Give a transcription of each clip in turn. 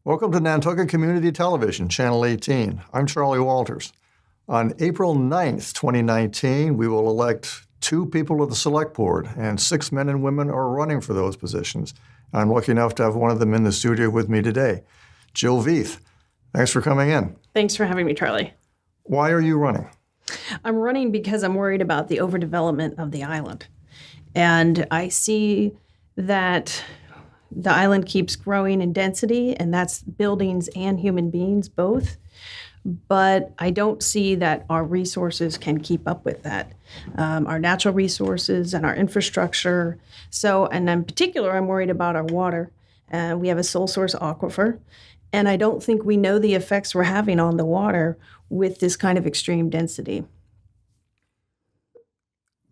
Welcome to Nantucket Community Television, Channel 18. I'm Charlie Walters. On April 9th, 2019, we will elect 2 people to the Select Board, and 6 men and women are running for those positions. I'm lucky enough to have one of them in the studio with me today, Jill Vieth. Thanks for coming in. Thanks for having me, Charlie. Why are you running? I'm running because I'm worried about the overdevelopment of the island. And I see that the island keeps growing in density, and that's buildings and human beings both. But I don't see that our resources can keep up with that, our natural resources and our infrastructure. So, and in particular, I'm worried about our water. We have a sole source aquifer, and I don't think we know the effects we're having on the water with this kind of extreme density.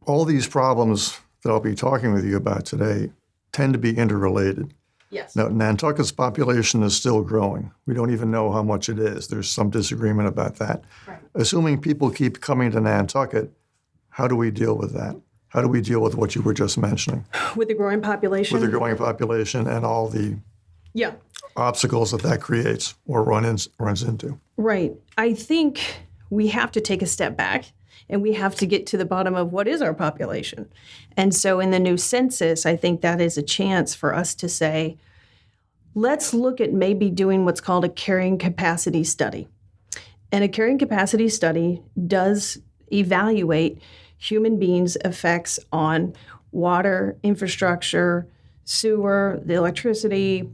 All these problems that I'll be talking with you about today tend to be interrelated. Yes. Now, Nantucket's population is still growing. We don't even know how much it is. There's some disagreement about that. Right. Assuming people keep coming to Nantucket, how do we deal with that? How do we deal with what you were just mentioning? With the growing population? With the growing population and all the obstacles that creates or runs into. Right. I think we have to take a step back and we have to get to the bottom of what is our population. And so in the new census, I think that is a chance for us to say, let's look at maybe doing what's called a carrying capacity study. And a carrying capacity study does evaluate human beings' effects on water, infrastructure, sewer, the electricity,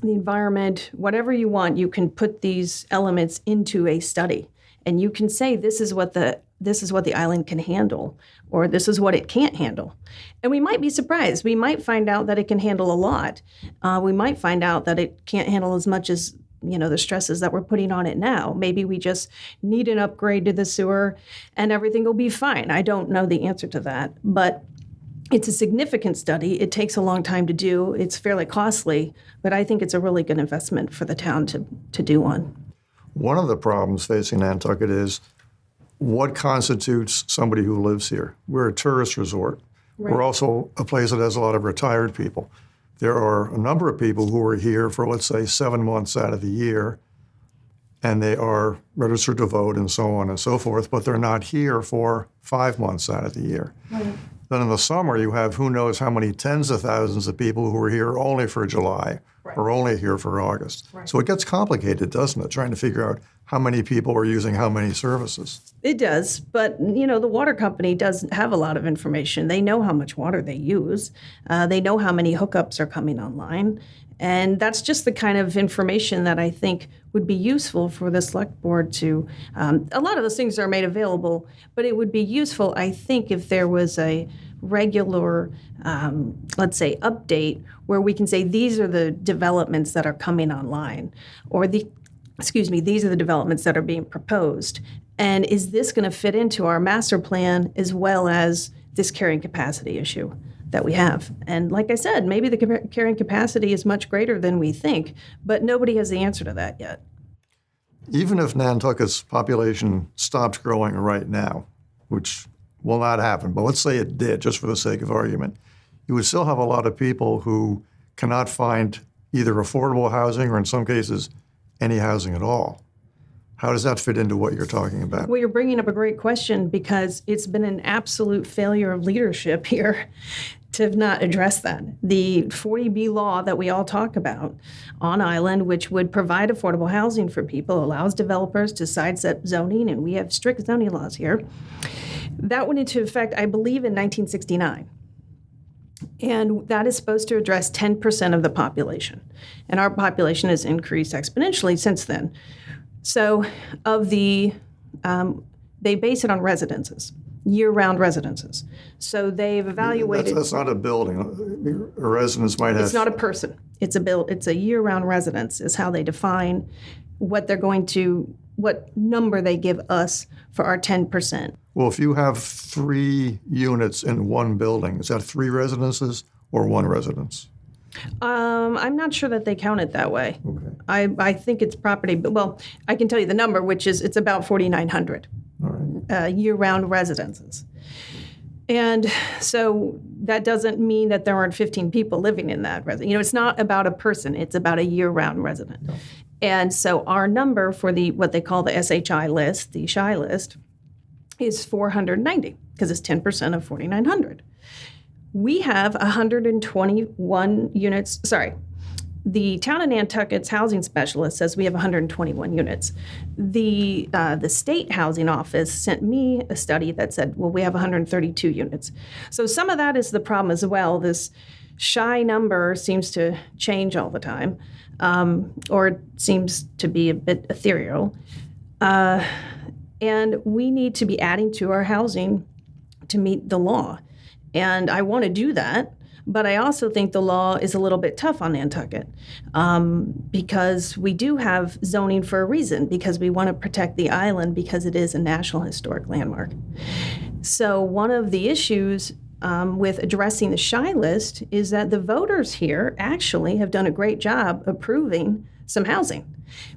the environment, whatever you want, you can put these elements into a study. And you can say, this is what the island can handle, or this is what it can't handle. And we might be surprised. We might find out that it can handle a lot. We might find out that it can't handle as much as, the stresses that we're putting on it now. Maybe we just need an upgrade to the sewer and everything will be fine. I don't know the answer to that, but it's a significant study. It takes a long time to do. It's fairly costly, but I think it's a really good investment for the town to do one. One of the problems facing Nantucket is what constitutes somebody who lives here. We're a tourist resort. Right. We're also a place that has a lot of retired people. There are a number of people who are here for, let's say, 7 months out of the year, and they are registered to vote and so on and so forth, but they're not here for 5 months out of the year. Right. Then in the summer, you have who knows how many tens of thousands of people who are here only for July or only here for August. Right. So it gets complicated, doesn't it, trying to figure out how many people are using how many services. It does, but the water company doesn't have a lot of information. They know how much water they use. They know how many hookups are coming online. And that's just the kind of information that I think would be useful for the Select Board to, a lot of those things are made available, but it would be useful, I think, if there was a regular, let's say, update where we can say these are the developments that are coming online, or these are the developments that are being proposed. And is this going to fit into our master plan as well as this carrying capacity issue that we have? And like I said, maybe the carrying capacity is much greater than we think, but nobody has the answer to that yet. Even if Nantucket's population stopped growing right now, which will not happen, but let's say it did, just for the sake of argument, you would still have a lot of people who cannot find either affordable housing or in some cases, any housing at all. How does that fit into what you're talking about? Well, you're bringing up a great question because it's been an absolute failure of leadership here to have not addressed that. The 40B law that we all talk about on island, which would provide affordable housing for people, allows developers to sidestep zoning, and we have strict zoning laws here. That went into effect, I believe, in 1969. And that is supposed to address 10% of the population. And our population has increased exponentially since then. So they base it on residences, year-round residences. So they've evaluated... That's not a building. A residence might have... It's not a person. It's a year-round residence is how they define what number they give us for our 10%. Well, if you have 3 units in one building, is that 3 residences or 1 residence? I'm not sure that they count it that way. Okay. I think it's property, but I can tell you the number, which is it's about 4,900 All right. Year-round residences. And so that doesn't mean that there aren't 15 people living in that residence. It's not about a person, it's about a year-round resident. No. And so our number for what they call the SHI list, the SHI list, is 490 because it's 10% of 4,900. We have 121 units. Sorry, the town of Nantucket's housing specialist says we have 121 units. The state housing office sent me a study that said, well, we have 132 units. So some of that is the problem as well. This SHI number seems to change all the time, or it seems to be a bit ethereal. And we need to be adding to our housing to meet the law. And I want to do that, but I also think the law is a little bit tough on Nantucket because we do have zoning for a reason, because we want to protect the island because it is a National Historic Landmark. So one of the issues with addressing the SHI list is that the voters here actually have done a great job approving some housing.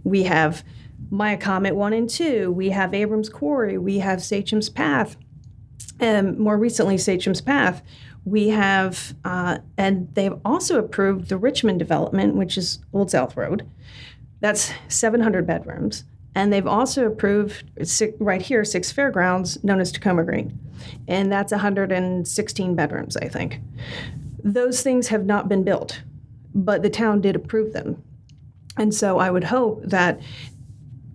We have Maya Comet 1 and 2, we have Abrams Quarry, we have Sachem's Path, and more recently Sachem's Path. We have, and they've also approved the Richmond development, which is Old South Road. That's 700 bedrooms. And they've also approved, right here, 6 Fairgrounds, known as Tacoma Green. And that's 116 bedrooms, I think. Those things have not been built, but the town did approve them. And so I would hope that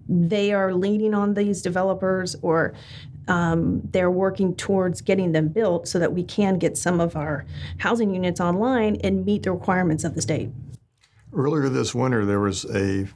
they are leaning on these developers, or they're working towards getting them built so that we can get some of our housing units online and meet the requirements of the state. Earlier this winter, there was a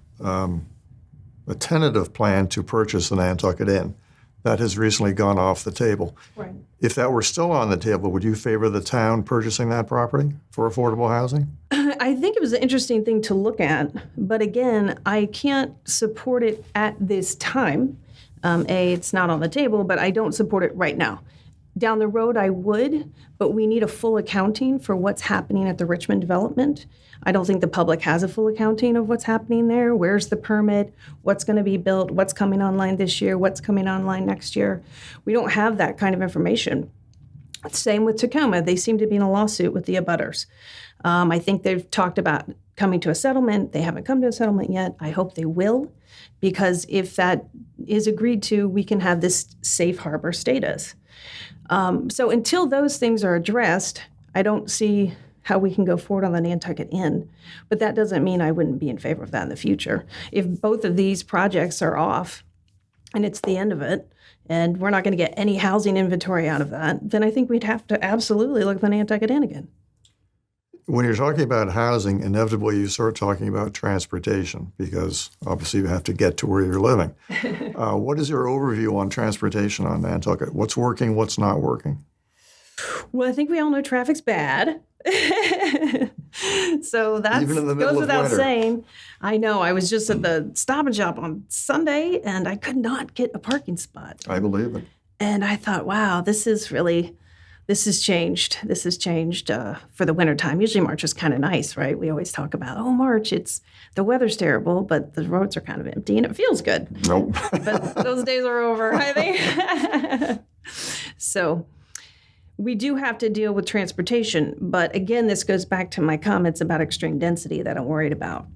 tentative plan to purchase the Nantucket Inn. That has recently gone off the table. Right. If that were still on the table, would you favor the town purchasing that property for affordable housing? I think it was an interesting thing to look at, but again, I can't support it at this time. It's not on the table, but I don't support it right now. Down the road, I would, but we need a full accounting for what's happening at the Richmond development. I don't think the public has a full accounting of what's happening there. Where's the permit? What's going to be built? What's coming online this year? What's coming online next year? We don't have that kind of information. Same with Tacoma. They seem to be in a lawsuit with the abutters. I think they've talked about coming to a settlement. They haven't come to a settlement yet. I hope they will, because if that is agreed to, we can have this safe harbor status. So until those things are addressed, I don't see how we can go forward on the Nantucket Inn. But that doesn't mean I wouldn't be in favor of that in the future. If both of these projects are off and it's the end of it, and we're not going to get any housing inventory out of that, then I think we'd have to absolutely look at the Nantucket Inn again. When you're talking about housing, inevitably you start talking about transportation, because obviously you have to get to where you're living. What is your overview on transportation on Nantucket? What's working, what's not working? Well, I think we all know traffic's bad. So that goes without saying. I know. I was just at the Stop and Shop on Sunday, and I could not get a parking spot. I believe it. And I thought, wow, this has changed. This has changed for the wintertime. Usually March is kind of nice, right? We always talk about, March, the weather's terrible, but the roads are kind of empty, and it feels good. Nope. But those days are over, I think. So we do have to deal with transportation. But again, this goes back to my comments about extreme density that I'm worried about.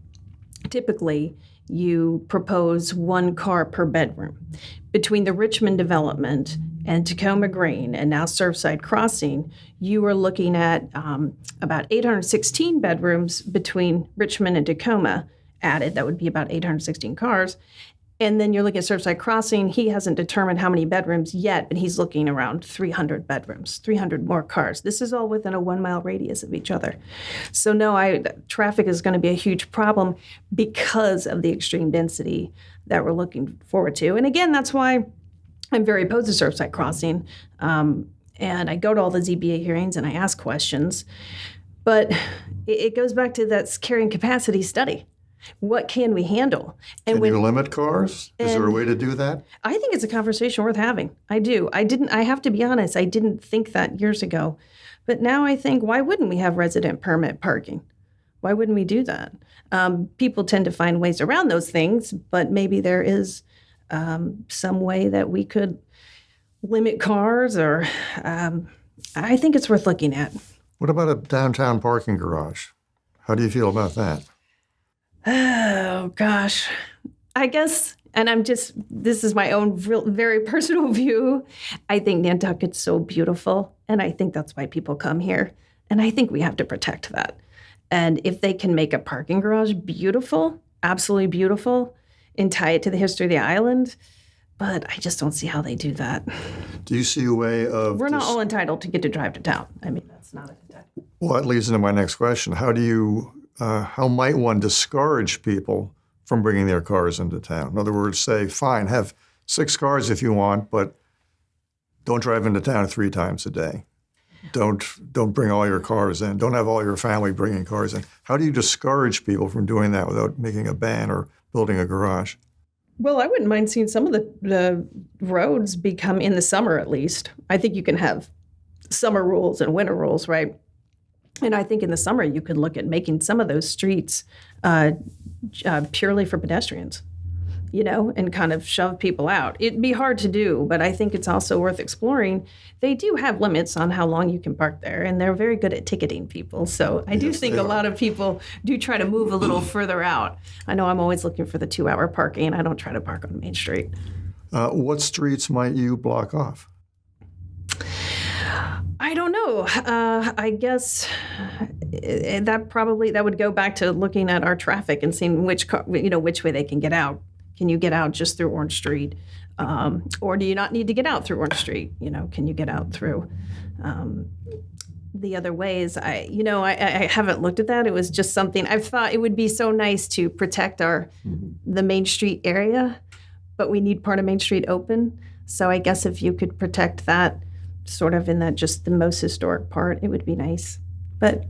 Typically, you propose 1 car per bedroom. Between the Richmond development and Tacoma Green and now Surfside Crossing, you are looking at about 816 bedrooms between Richmond and Tacoma added. That would be about 816 cars. And then you're looking at Surfside Crossing. He hasn't determined how many bedrooms yet, but he's looking around 300 bedrooms, 300 more cars. This is all within a 1-mile radius of each other. So no, traffic is going to be a huge problem because of the extreme density that we're looking forward to. And again, that's why I'm very opposed to Surfside Crossing. And I go to all the ZBA hearings and I ask questions. But it goes back to that carrying capacity study. What can we handle? And can you limit cars? Is there a way to do that? I think it's a conversation worth having. I do. I have to be honest, I didn't think that years ago. But now I think, why wouldn't we have resident permit parking? Why wouldn't we do that? People tend to find ways around those things, but maybe there is some way that we could limit cars or I think it's worth looking at. What about a downtown parking garage? How do you feel about that? Oh, gosh. I guess, and this is my own very personal view. I think Nantucket's so beautiful, and I think that's why people come here. And I think we have to protect that. And if they can make a parking garage beautiful, absolutely beautiful, and tie it to the history of the island, but I just don't see how they do that. Do you see a way of... We're not all entitled to get to drive to town. I mean, that's not an entitlement. Well, that leads into my next question. How might one discourage people from bringing their cars into town? In other words, say, fine, have 6 cars if you want, but don't drive into town 3 times a day. Don't bring all your cars in. Don't have all your family bringing cars in. How do you discourage people from doing that without making a ban or building a garage? Well, I wouldn't mind seeing some of the roads become, in the summer at least. I think you can have summer rules and winter rules, right? And I think in the summer you could look at making some of those streets purely for pedestrians, and kind of shove people out. It'd be hard to do, but I think it's also worth exploring. They do have limits on how long you can park there, and they're very good at ticketing people. So I do think a lot of people do try to move a little further out. I know I'm always looking for the 2-hour parking, and I don't try to park on Main Street. What streets might you block off? I don't know. I guess that would go back to looking at our traffic and seeing which way they can get out. Can you get out just through Orange Street, or do you not need to get out through Orange Street? Can you get out through the other ways? I haven't looked at that. It was just something I've thought it would be so nice to protect the Main Street area, but we need part of Main Street open. So I guess if you could protect that, sort of in that just the most historic part, it would be nice. But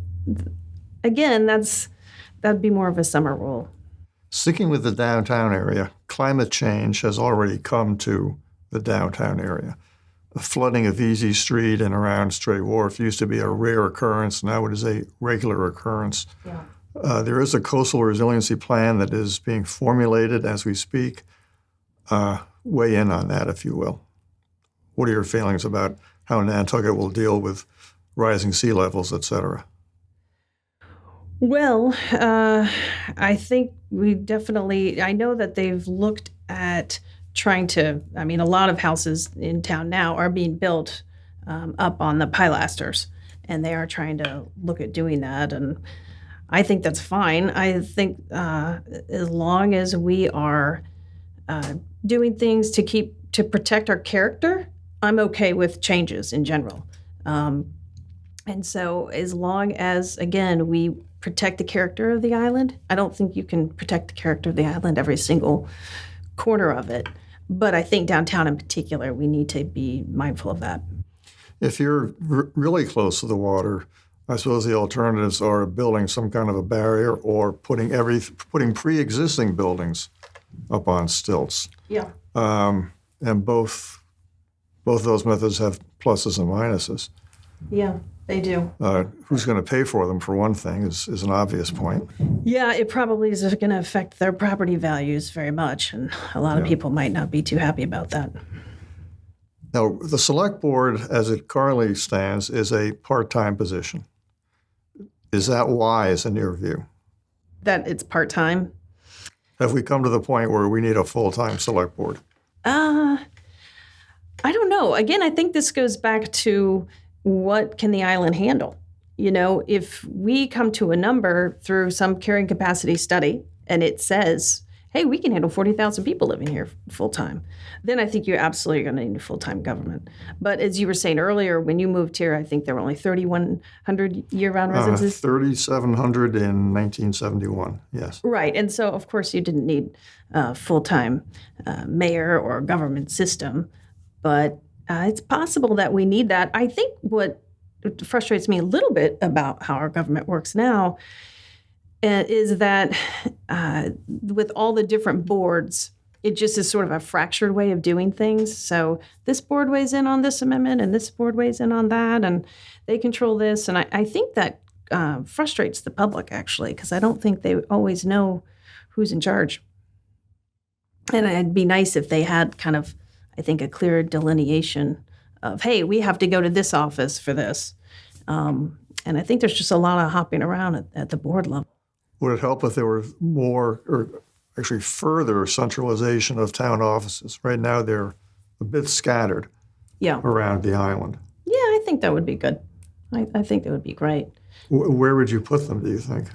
again, that'd be more of a summer rule. Sticking with the downtown area, climate change has already come to the downtown area. The flooding of Easy Street and around Strait Wharf used to be a rare occurrence. Now it is a regular occurrence. Yeah. There is a coastal resiliency plan that is being formulated as we speak. Weigh in on that, if you will. What are your feelings about how Nantucket will deal with rising sea levels, et cetera? Well, I think I know that they've looked at trying to, a lot of houses in town now are being built up on the pilasters, and they are trying to look at doing that. And I think that's fine. I think as long as we are doing things to protect our character, I'm okay with changes in general. And so as long as, again, we protect the character of the island, I don't think you can protect the character of the island every single corner of it. But I think downtown in particular, we need to be mindful of that. If you're really close to the water, I suppose the alternatives are building some kind of a barrier or putting pre-existing buildings up on stilts. Yeah. And both those methods have pluses and minuses. Yeah, they do. Who's going to pay for them, for one thing, is an obvious point. Yeah, it probably is going to affect their property values very much, and a lot of people might not be too happy about that. Now, the select board, as it currently stands, is a part-time position. Is that wise in your view? That it's part-time? Have we come to the point where we need a full-time select board? I don't know. Again, I think this goes back to what can the island handle? If we come to a number through some carrying capacity study and it says, hey, we can handle 40,000 people living here full-time, then I think you're absolutely going to need a full-time government. But as you were saying earlier, when you moved here, I think there were only 3,100 year-round residences. 3,700 in 1971, yes. Right. And so, of course, you didn't need a full-time mayor or government system. But it's possible that we need that. I think what frustrates me a little bit about how our government works now is that with all the different boards, it just is sort of a fractured way of doing things. So this board weighs in on this amendment and this board weighs in on that, and they control this. And I think that frustrates the public, actually, because I don't think they always know who's in charge. And it'd be nice if they had kind of, I think, a clear delineation of, hey, we have to go to this office for this. And I think there's just a lot of hopping around at the board level. Would it help if there were more, or actually further, centralization of town offices? Right now, they're a bit scattered Yeah. around the island. Yeah, I think that would be good. I think that would be great. Where would you put them, do you think?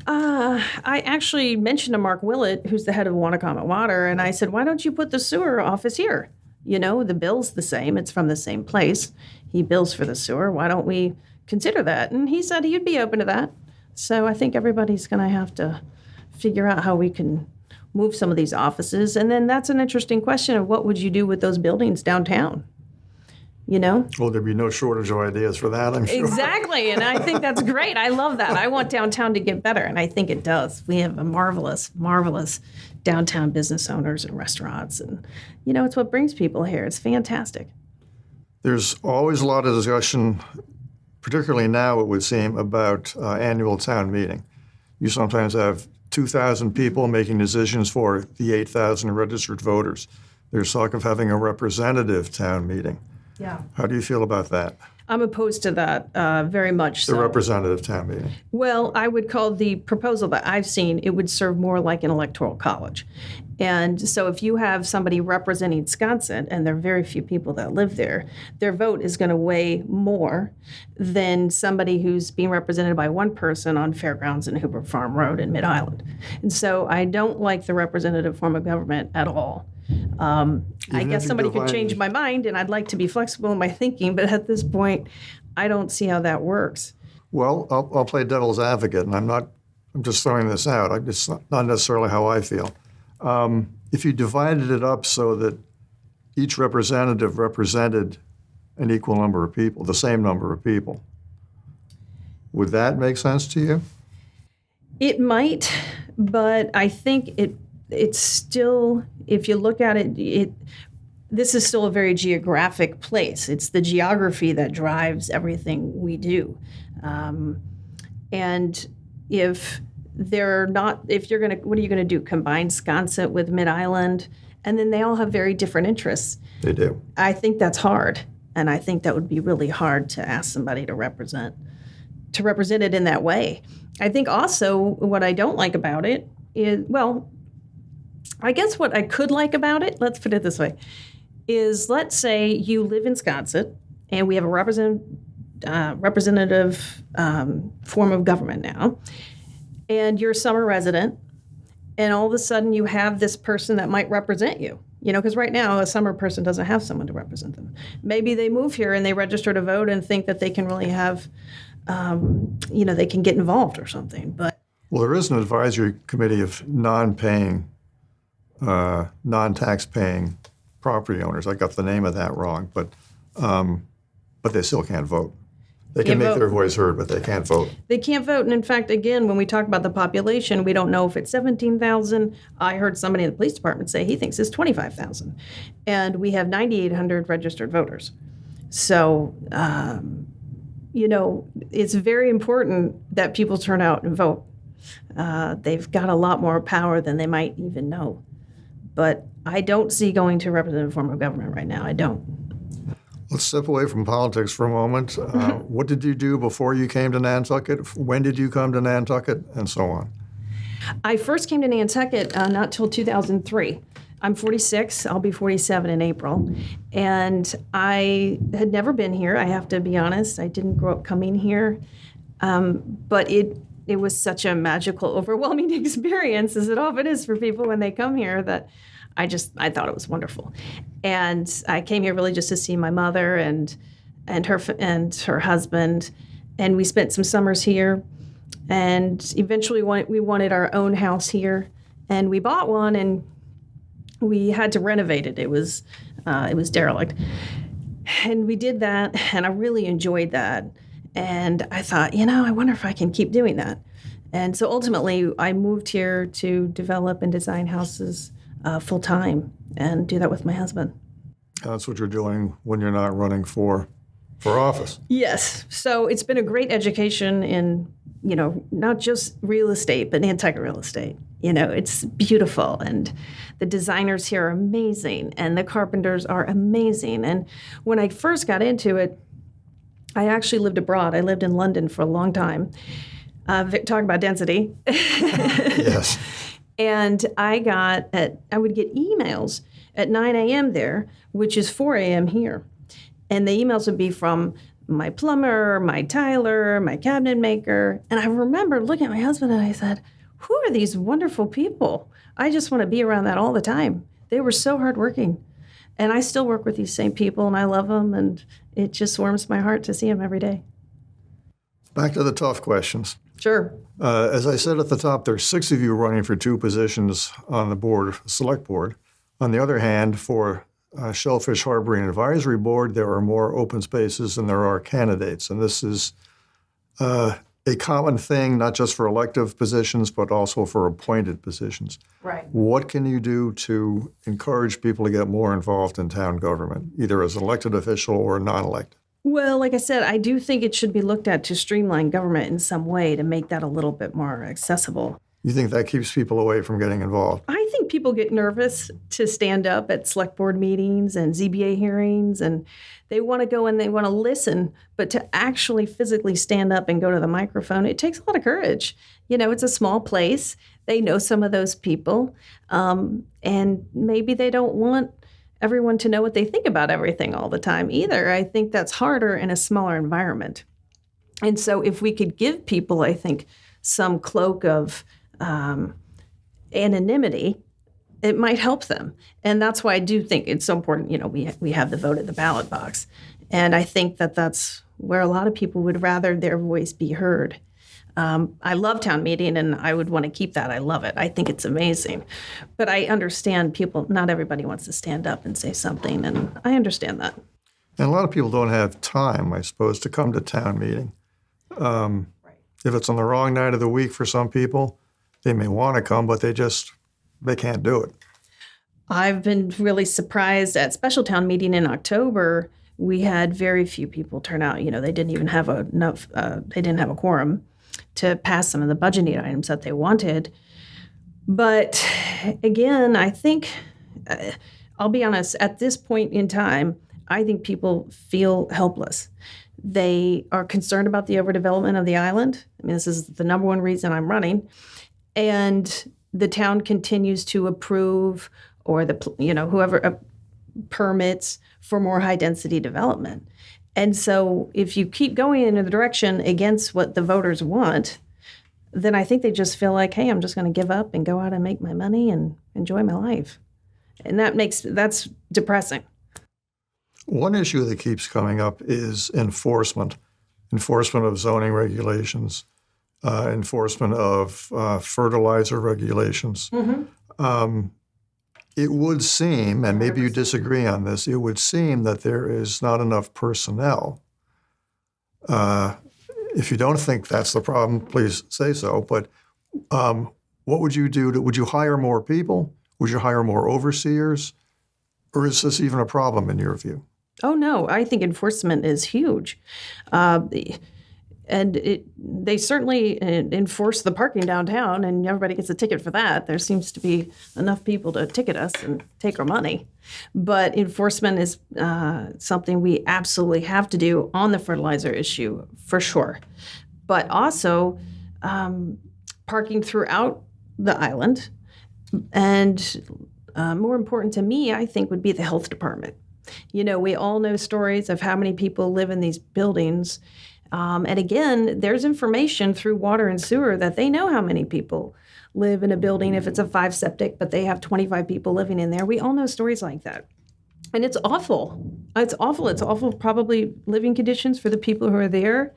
I actually mentioned to Mark Willett, who's the head of Wannacomet Water, and I said, why don't you put the sewer office here? You know, the bill's the same. It's from the same place. He bills for the sewer. Why don't we consider that? And he said he'd be open to that. So I think everybody's going to have to figure out how we can move some of these offices. And then that's an interesting question of what would you do with those buildings downtown? You know? Well, there'd be no shortage of ideas for that, I'm sure. Exactly. And I think that's great. I love that. I want downtown to get better. And I think it does. We have a marvelous, marvelous downtown business owners and restaurants. And, you know, it's what brings people here. It's fantastic. There's always a lot of discussion, particularly now, it would seem, about annual town meeting. You sometimes have 2,000 people making decisions for the 8,000 registered voters. There's talk of having a representative town meeting. Yeah. How do you feel about that? I'm opposed to that very much. The representative town meeting. Well, I would call the proposal that I've seen, it would serve more like an electoral college. And so if you have somebody representing Wisconsin, and there are very few people that live there, their vote is going to weigh more than somebody who's being represented by one person on Fairgrounds and Hooper Farm Road in Mid-Island. And so I don't like the representative form of government at all. I guess somebody could change my mind, and I'd like to be flexible in my thinking, but at this point, I don't see how that works. Well, I'll play devil's advocate, and I'm just throwing this out. It's not necessarily how I feel. If you divided it up so that each representative represented an equal number of people, the same number of people, would that make sense to you? It might, but I think it's still, if you look at it, this is still a very geographic place. It's the geography that drives everything we do. And if you're going to, what are you going to do? Combine Sconset with Mid-Island? And then they all have very different interests. They do. I think that's hard. And I think that would be really hard to ask somebody to represent it in that way. I think also what I don't like about it is, well, I guess what I could like about it, let's put it this way, is let's say you live in Sconset and we have a representative form of government now, and you're a summer resident, and all of a sudden you have this person that might represent you. You know, because right now a summer person doesn't have someone to represent them. Maybe they move here and they register to vote and think that they can really have, they can get involved or something. But well, there is an advisory committee of non-tax-paying property owners. I got the name of that wrong, but they still can't vote. They can make their voice heard, but they can't vote. They can't vote. And in fact, again, when we talk about the population, we don't know if it's 17,000. I heard somebody in the police department say he thinks it's 25,000. And we have 9,800 registered voters. So, it's very important that people turn out and vote. They've got a lot more power than they might even know. But I don't see going to a representative form of government right now. I don't. Let's step away from politics for a moment. What did you do before you came to Nantucket? When did you come to Nantucket, and so on? I first came to Nantucket not till 2003. I'm 46. I'll be 47 in April. And I had never been here, I have to be honest. I didn't grow up coming here. But it was such a magical, overwhelming experience, as it often is for people when they come here, that I thought it was wonderful. And I came here really just to see my mother and her husband, and we spent some summers here. And eventually we wanted our own house here, and we bought one, and we had to renovate it. It was derelict. And we did that, and I really enjoyed that. And I thought, I wonder if I can keep doing that. And so ultimately I moved here to develop and design houses full time and do that with my husband. That's what you're doing when you're not running for office. Yes. So it's been a great education in not just real estate, but Nantucket real estate. It's beautiful, and the designers here are amazing, and the carpenters are amazing. And when I first got into it, I actually lived abroad. I lived in London for a long time. Talk about density. Yes. And I would get emails at 9 a.m. there, which is 4 a.m. here. And the emails would be from my plumber, my tiler, my cabinet maker. And I remember looking at my husband and I said, who are these wonderful people? I just want to be around that all the time. They were so hardworking. And I still work with these same people, and I love them, and it just warms my heart to see them every day. Back to the tough questions. Sure. As I said at the top, there's 6 of you running for 2 positions on the board, select board. On the other hand, for Shellfish Harboring Advisory Board, there are more open spaces than there are candidates. And this is a common thing, not just for elective positions, but also for appointed positions. Right. What can you do to encourage people to get more involved in town government, either as an elected official or non-elected? Well, like I said, I do think it should be looked at to streamline government in some way to make that a little bit more accessible. You think that keeps people away from getting involved? I think people get nervous to stand up at select board meetings and ZBA hearings, and they want to go and they want to listen, but to actually physically stand up and go to the microphone, it takes a lot of courage. It's a small place. They know some of those people, and maybe they don't want everyone to know what they think about everything all the time either. I think that's harder in a smaller environment. And so if we could give people, I think, some cloak of anonymity, it might help them. And that's why I do think it's so important, we have the vote at the ballot box. And I think that that's where a lot of people would rather their voice be heard. I love town meeting, and I would want to keep that. I love it. I think it's amazing. But I understand people, not everybody wants to stand up and say something, and I understand that. And a lot of people don't have time, I suppose, to come to town meeting. Right. If it's on the wrong night of the week for some people, they may want to come, but they can't do it. I've been really surprised at special town meeting in October. We had very few people turn out. They didn't even have enough. They didn't have a quorum to pass some of the budgeting items that they wanted. But again, I think, I'll be honest, at this point in time, I think people feel helpless. They are concerned about the overdevelopment of the island. I mean, this is the number one reason I'm running. And the town continues to approve, or whoever permits for more high density development. And so if you keep going in the direction against what the voters want, then I think they just feel like, hey, I'm just going to give up and go out and make my money and enjoy my life. And that's depressing. One issue that keeps coming up is enforcement of zoning regulations, enforcement of fertilizer regulations. Mm-hmm. It would seem, and maybe you disagree on this, it would seem that there is not enough personnel. If you don't think that's the problem, please say so. But what would you do? Would you hire more people? Would you hire more overseers? Or is this even a problem in your view? Oh, no. I think enforcement is huge. And they certainly enforce the parking downtown, and everybody gets a ticket for that. There seems to be enough people to ticket us and take our money. But enforcement is something we absolutely have to do on the fertilizer issue, for sure. But also parking throughout the island. And more important to me, I think, would be the health department. We all know stories of how many people live in these buildings. And again, there's information through water and sewer that they know how many people live in a building if it's a 5 septic, but they have 25 people living in there. We all know stories like that. And it's awful. It's awful. It's awful, probably living conditions for the people who are there.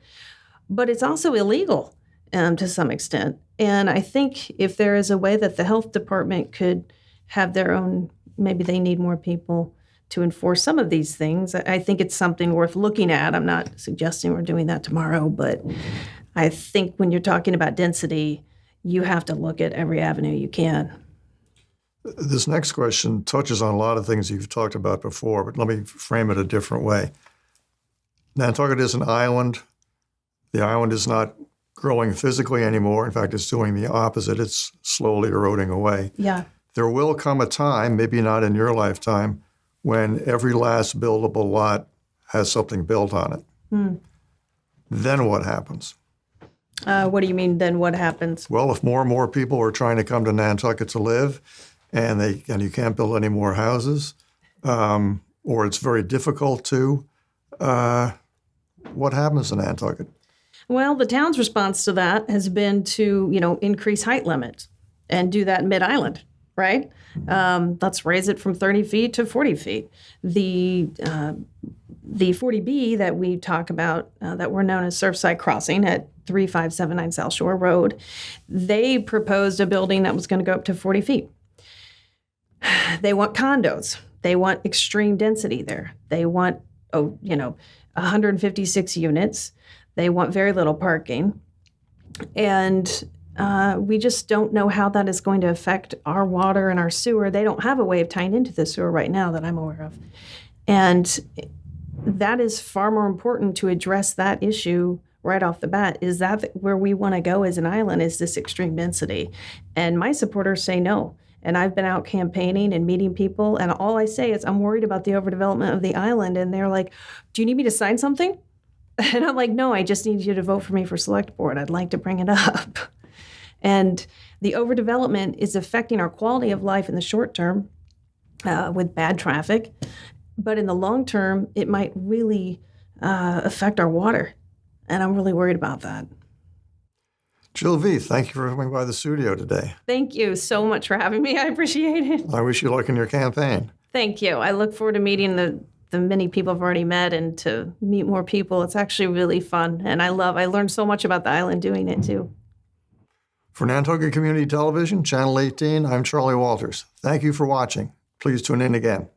But it's also illegal to some extent. And I think if there is a way that the health department could have their own, maybe they need more people to enforce some of these things, I think it's something worth looking at. I'm not suggesting we're doing that tomorrow, but I think when you're talking about density, you have to look at every avenue you can. This next question touches on a lot of things you've talked about before, but let me frame it a different way. Nantucket is an island. The island is not growing physically anymore. In fact, it's doing the opposite. It's slowly eroding away. Yeah. There will come a time, maybe not in your lifetime, when every last buildable lot has something built on it. Then what happens? What do you mean, then what happens? Well, if more and more people are trying to come to Nantucket to live, and you can't build any more houses, or it's very difficult to, what happens in Nantucket? Well, the town's response to that has been to, increase height limits and do that mid-island, right? Let's raise it from 30 feet to 40 feet. The 40B that we talk about, that we're known as Surfside Crossing at 3579 South Shore Road, they proposed a building that was going to go up to 40 feet. They want condos. They want extreme density there. They want, 156 units. They want very little parking. And we just don't know how that is going to affect our water and our sewer. They don't have a way of tying into the sewer right now that I'm aware of. And that is far more important to address that issue right off the bat. Is that where we want to go as an island, is this extreme density? And my supporters say no. And I've been out campaigning and meeting people, and all I say is I'm worried about the overdevelopment of the island. And they're like, do you need me to sign something? And I'm like, no, I just need you to vote for me for select board. I'd like to bring it up. And the overdevelopment is affecting our quality of life in the short term with bad traffic. But in the long term, it might really affect our water. And I'm really worried about that. Jill Vieth, thank you for coming by the studio today. Thank you so much for having me. I appreciate it. I wish you luck in your campaign. Thank you. I look forward to meeting the many people I've already met and to meet more people. It's actually really fun. And I learned so much about the island doing it too. For Nantucket Community Television, Channel 18, I'm Charlie Walters. Thank you for watching. Please tune in again.